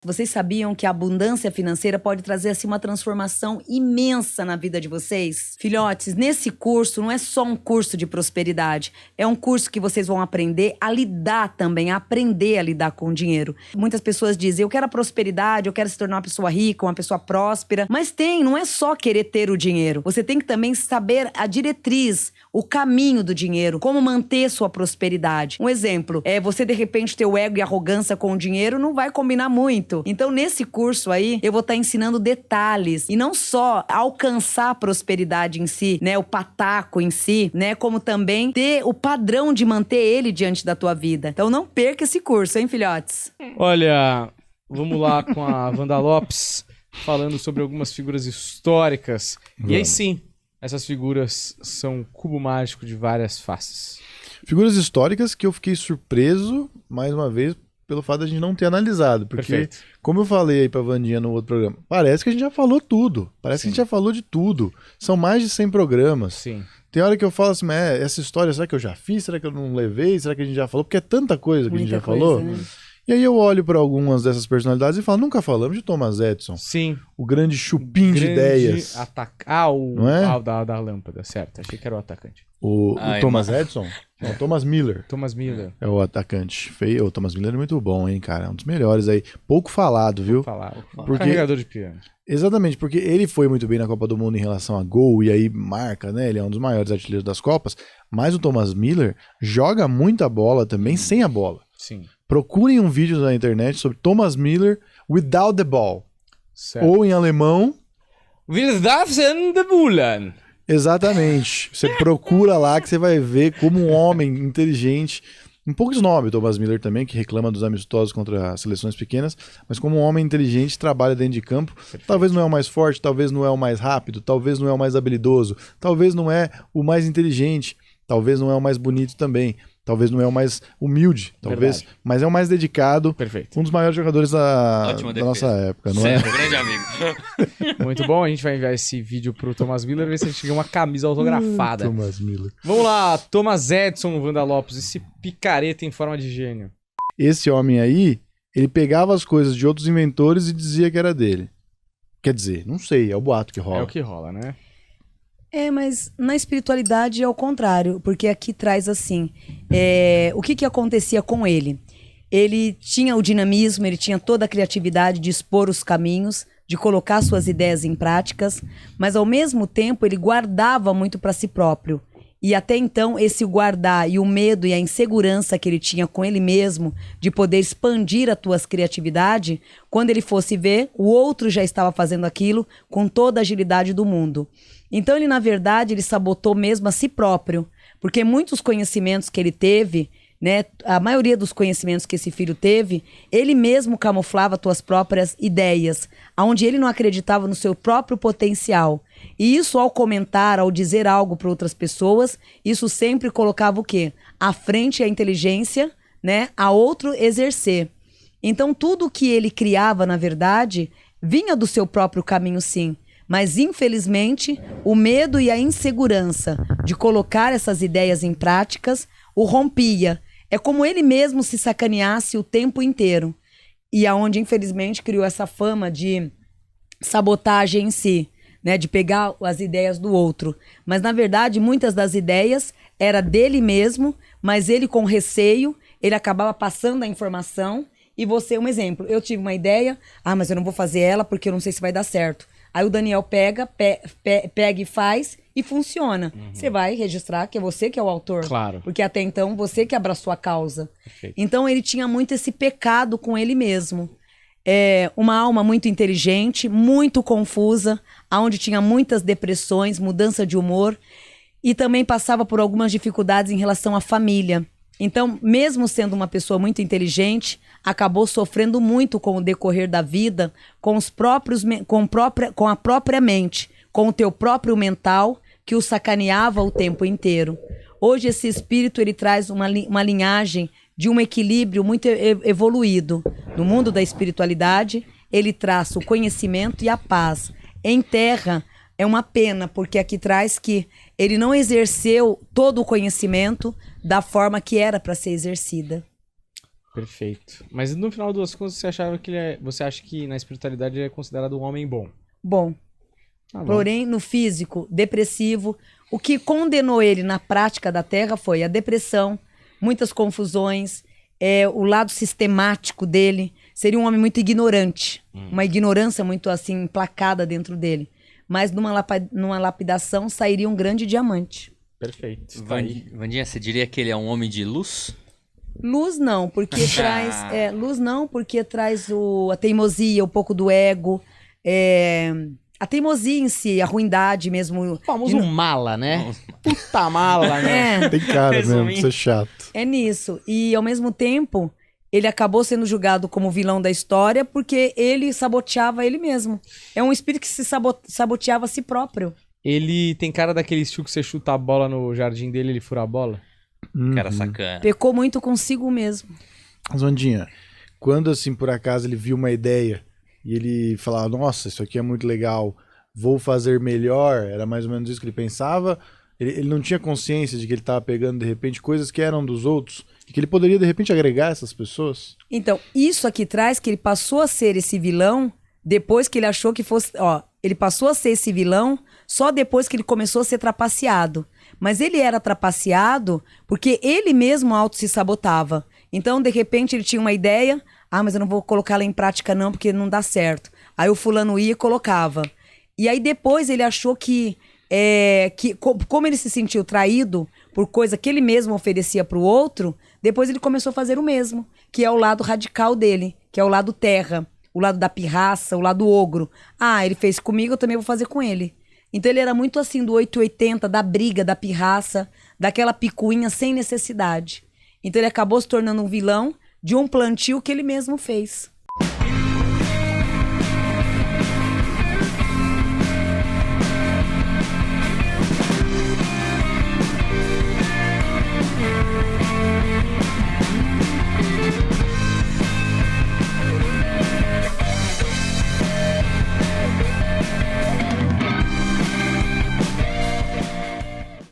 Vocês sabiam que a abundância financeira pode trazer assim uma transformação imensa na vida de vocês? Filhotes, nesse curso não é só um curso de prosperidade, é um curso que vocês vão aprender a lidar também, a aprender a lidar com o dinheiro. Muitas pessoas dizem, eu quero a prosperidade, eu quero se tornar uma pessoa rica, uma pessoa próspera, mas não é só querer ter o dinheiro, você tem que também saber a diretriz, o caminho do dinheiro, como manter sua prosperidade. Um exemplo, você de repente ter o ego e arrogância com o dinheiro não vai combinar muito. Então, nesse curso aí, eu vou estar ensinando detalhes. E não só alcançar a prosperidade em si, né? O pataco em si, né? Como também ter o padrão de manter ele diante da tua vida. Então, não perca esse curso, hein, filhotes? Olha, vamos lá com a Wanda Lopes, falando sobre algumas figuras históricas. Vamos. E aí sim, essas figuras são um cubo mágico de várias faces. Figuras históricas que eu fiquei surpreso, mais uma vez, pelo fato de a gente não ter analisado. Porque, perfeito, como eu falei aí pra Vandinha no outro programa, parece que a gente já falou tudo. Parece que a gente já falou de tudo. São mais de 100 programas. Sim. Tem hora que eu falo assim, mas essa história, será que eu já fiz? Será que eu não levei? Será que a gente já falou? Porque é tanta coisa que a gente já falou. Né? E aí eu olho pra algumas dessas personalidades e falo, nunca falamos de Thomas Edison. Sim. O grande chupim de ideias. Não é? Da lâmpada, certo. Achei que era o atacante. O Thomas Edison? Não, Thomas Miller. Thomas Miller. É o atacante. Feio. O Thomas Miller é muito bom, hein, cara? É um dos melhores aí. Pouco falado, viu? Pouco falado. Porque... Carregador de piano. Exatamente, porque ele foi muito bem na Copa do Mundo em relação a gol, e aí marca, né? Ele é um dos maiores artilheiros das Copas. Mas o Thomas Miller joga muita bola também sem a bola. Sim. Procurem um vídeo na internet sobre Thomas Miller without the ball. Certo. Ou em alemão... Wir darfsen de Bullen. Exatamente. Você procura lá que você vai ver como um homem inteligente, um pouco snob, Thomas Miller também, que reclama dos amistosos contra as seleções pequenas, mas como um homem inteligente, trabalha dentro de campo. Perfeito. Talvez não é o mais forte, talvez não é o mais rápido, talvez não é o mais habilidoso, talvez não é o mais inteligente, talvez não é o mais bonito também. Talvez não é o mais humilde, talvez, mas é o mais dedicado. Perfeito. Um dos maiores jogadores da nossa época, não é? Grande amigo. Muito bom, a gente vai enviar esse vídeo pro Thomas Miller, ver se a gente ganha uma camisa autografada. Thomas Miller. Vamos lá, Thomas Edison, Wanda Lopes, esse picareta em forma de gênio. Esse homem aí, ele pegava as coisas de outros inventores e dizia que era dele. Quer dizer, não sei, é o boato que rola. É o que rola, né? Mas na espiritualidade é o contrário, porque aqui traz assim, o que acontecia com ele? Ele tinha o dinamismo, ele tinha toda a criatividade de expor os caminhos, de colocar suas ideias em práticas, mas ao mesmo tempo ele guardava muito para si próprio. E até então esse guardar e o medo e a insegurança que ele tinha com ele mesmo, de poder expandir a tua criatividade, quando ele fosse ver, o outro já estava fazendo aquilo com toda a agilidade do mundo. Então ele, na verdade, ele sabotou mesmo a si próprio, porque muitos conhecimentos que ele teve, né, a maioria dos conhecimentos que esse filho teve, ele mesmo camuflava suas próprias ideias, onde ele não acreditava no seu próprio potencial. E isso, ao comentar, ao dizer algo para outras pessoas, isso sempre colocava o quê? À frente a inteligência, né, a outro exercer. Então tudo que ele criava, na verdade, vinha do seu próprio caminho, sim. Mas, infelizmente, o medo e a insegurança de colocar essas ideias em práticas o rompia. É como ele mesmo se sacaneasse o tempo inteiro. E aonde, infelizmente, criou essa fama de sabotagem em si, né? De pegar as ideias do outro. Mas, na verdade, muitas das ideias era dele mesmo, mas ele, com receio, ele acabava passando a informação. E você, um exemplo, eu tive uma ideia, mas eu não vou fazer ela porque eu não sei se vai dar certo. Aí o Daniel pega e faz e funciona. Você vai registrar que é você que é o autor. Claro. Porque até então você que abraçou a causa. Perfeito. Então ele tinha muito esse pecado com ele mesmo. Uma alma muito inteligente, muito confusa, onde tinha muitas depressões, mudança de humor. E também passava por algumas dificuldades em relação à família. Então, mesmo sendo uma pessoa muito inteligente, acabou sofrendo muito com o decorrer da vida, com a própria mente, com o teu próprio mental, que o sacaneava o tempo inteiro. Hoje esse espírito ele traz uma linhagem de um equilíbrio muito evoluído. No mundo da espiritualidade, ele traz o conhecimento e a paz. Em terra, é uma pena, porque aqui traz que ele não exerceu todo o conhecimento da forma que era para ser exercida. Perfeito. Mas no final das contas, você acha que na espiritualidade ele é considerado um homem bom? Bom. Tá bom. Porém, no físico, depressivo. O que condenou ele na prática da Terra foi a depressão, muitas confusões, o lado sistemático dele. Seria um homem muito ignorante. Uma ignorância muito assim, emplacada dentro dele. Mas numa lapidação sairia um grande diamante. Perfeito. Tá aí. Vandinha, você diria que ele é um homem de luz? Luz não, porque traz. Luz não, porque traz a teimosia, um pouco do ego. A teimosia em si, a ruindade mesmo. O famoso mala, né? Puta mala, né? Tem cara mesmo, Resumindo. isso é chato. É nisso. E ao mesmo tempo, ele acabou sendo julgado como vilão da história porque ele saboteava ele mesmo. É um espírito que se saboteava a si próprio. Ele tem cara daquele estilo que você chuta a bola no jardim dele, ele fura a bola? Cara sacana. Pecou muito consigo mesmo. Mas, Vandinha, quando assim, por acaso, ele viu uma ideia e ele falava, nossa, isso aqui é muito legal, vou fazer melhor, era mais ou menos isso que ele pensava, ele não tinha consciência de que ele estava pegando, de repente, coisas que eram dos outros e que ele poderia, de repente, agregar essas pessoas? Então, isso aqui traz que ele passou a ser esse vilão depois que ele achou que fosse... ele passou a ser esse vilão só depois que ele começou a ser trapaceado. Mas ele era trapaceado porque ele mesmo auto se sabotava. Então, de repente, ele tinha uma ideia, mas eu não vou colocá-la em prática não, porque não dá certo. Aí o fulano ia e colocava. E aí depois ele achou que como ele se sentiu traído por coisa que ele mesmo oferecia para o outro, depois ele começou a fazer o mesmo, que é o lado radical dele, que é o lado terra, o lado da pirraça, o lado ogro. Ele fez comigo, eu também vou fazer com ele. Então ele era muito assim do 880, da briga, da pirraça, daquela picuinha sem necessidade. Então ele acabou se tornando um vilão de um plantio que ele mesmo fez.